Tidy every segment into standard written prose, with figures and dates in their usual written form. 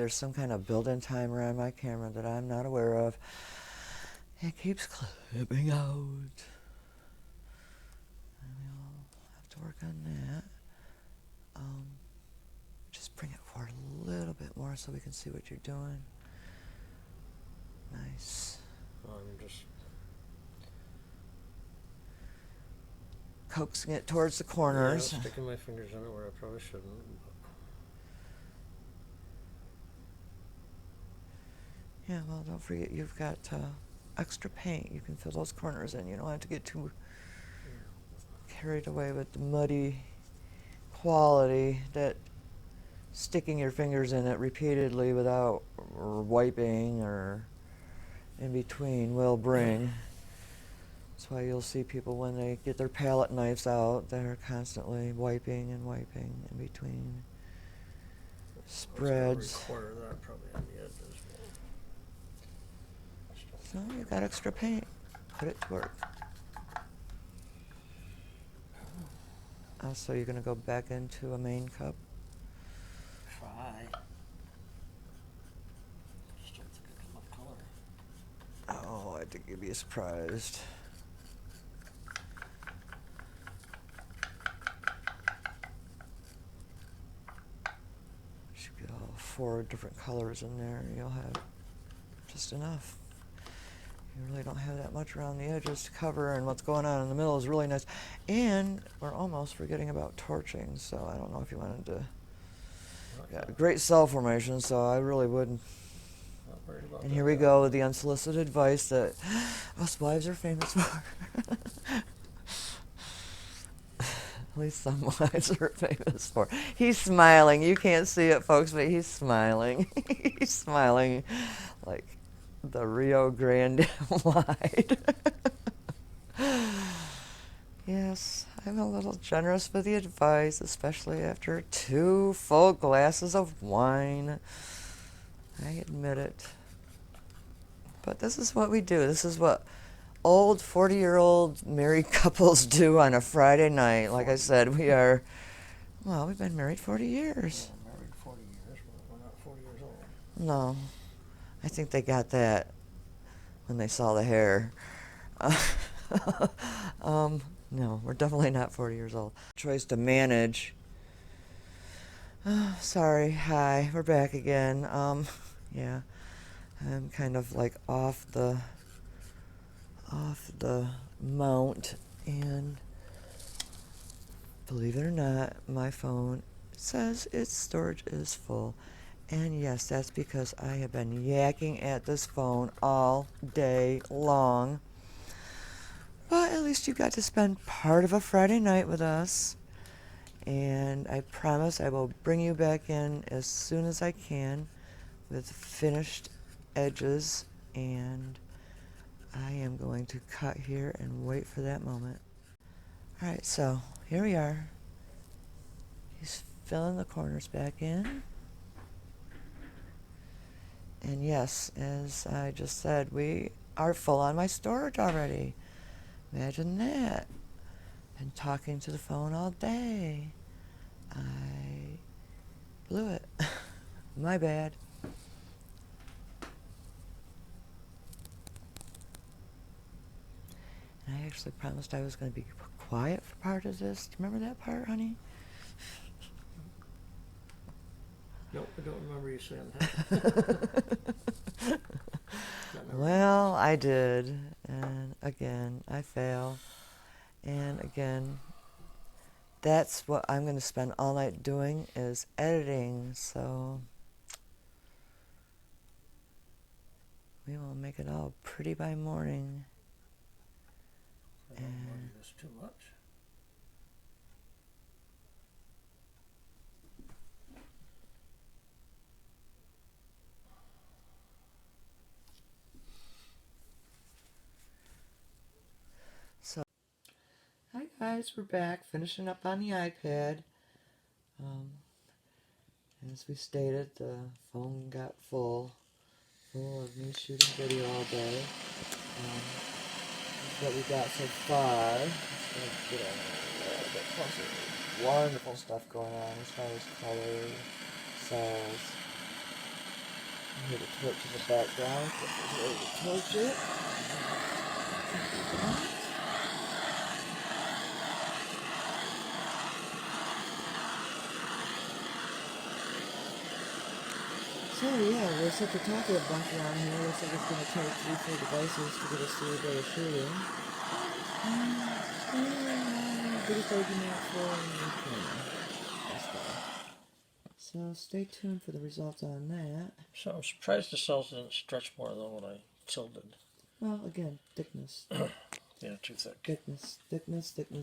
there's some kind of built-in timer on my camera that I'm not aware of. It keeps clipping out. And we'll have to work on that. Just bring it forward a little bit more so we can see what you're doing. Nice. I'm just Coaxing it towards the corners. Yeah, sticking my fingers in it where I probably shouldn't. Yeah, well, don't forget you've got extra paint. You can fill those corners in. You don't have to get too carried away with the muddy quality that sticking your fingers in it repeatedly without wiping or in between will bring. That's why you'll see people when they get their palette knives out, they're constantly wiping and wiping in between spreads. Require that probably on the edges. So you've got extra paint. Put it to work. So you're going to go back into a main cup. Try. Just don't think I got enough color. Oh, I think you'd be surprised. Should get all 4 different colors in there. You'll have just enough. You really don't have that much around the edges to cover, and what's going on in the middle is really nice. And we're almost forgetting about torching, so I don't know if you wanted to. Yeah, great cell formation, so I really wouldn't. Not worried about And that. here we go with the unsolicited advice that us wives are famous for. At least some wives are famous for. He's smiling. You can't see it, folks, but he's smiling. He's smiling like the Rio Grande wide. Yes, I'm a little generous with the advice, especially after 2 full glasses of wine. I admit it. But this is what we do. This is what old 40-year-old married couples do on a Friday night. Like I said, we've been married 40 years. We're married 40 years, but we're not 40 years old. No. I think they got that when they saw the hair. No, we're definitely not 40 years old. Choice to manage. Sorry, hi, we're back again. Yeah, I'm kind of like off the mount, and believe it or not, my phone says its storage is full. And yes, that's because I have been yakking at this phone all day long. But at least you got to spend part of a Friday night with us. And I promise I will bring you back in as soon as I can with finished edges. And I am going to cut here and wait for that moment. All right, so here we are. He's filling the corners back in. And yes, as I just said, we are full on my storage already. Imagine that. Been talking to the phone all day. I blew it. My bad. And I actually promised I was going to be quiet for part of this. Do you remember that part, honey? Nope, I don't remember you saying that. Well, I did. And again, I fail. And again, that's what I'm going to spend all night doing is editing. So we will make it all pretty by morning. I don't muddy this too much. So, hi guys, we're back finishing up on the iPad. As we stated, the phone got full of me shooting video all day. What we got so far. Let's get a little bit closer. Wonderful stuff going on as far as color, cells. hear the torch in the background. Cliff is ready to torch it. So yeah, we're set to talk a bunch around here. Looks like it's going to take 3-4 devices to get us through a day of shooting. 35 minutes for that's fine. So stay tuned for the results on that. So I'm surprised the cells didn't stretch more than what I tilted. Well, again, thickness. Yeah, too thick. Thickness.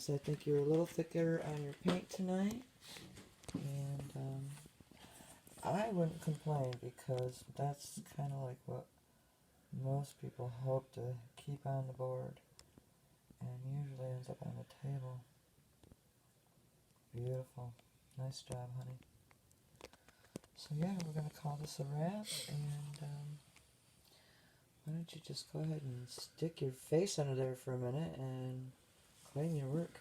I think you're a little thicker on your paint tonight. And I wouldn't complain because that's kind of like what most people hope to keep on the board. And usually ends up on the table. Beautiful. Nice job, honey. So yeah, we're going to call this a wrap, and why don't you just go ahead and stick your face under there for a minute and claim your work.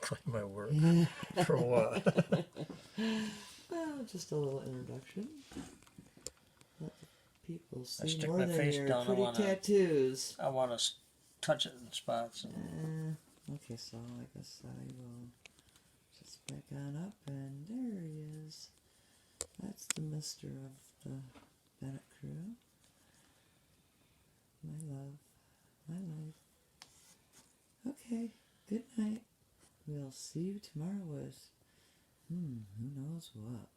Claim my work? For what? Well, just a little introduction. Let the people I see stick more my than face your down, pretty tattoos. I want to touch it in spots. And Okay, so I guess I will just back on up, and there he is. That's the mister of the Bennett crew. My love. My life. Okay, good night. We'll see you tomorrow with, who knows what.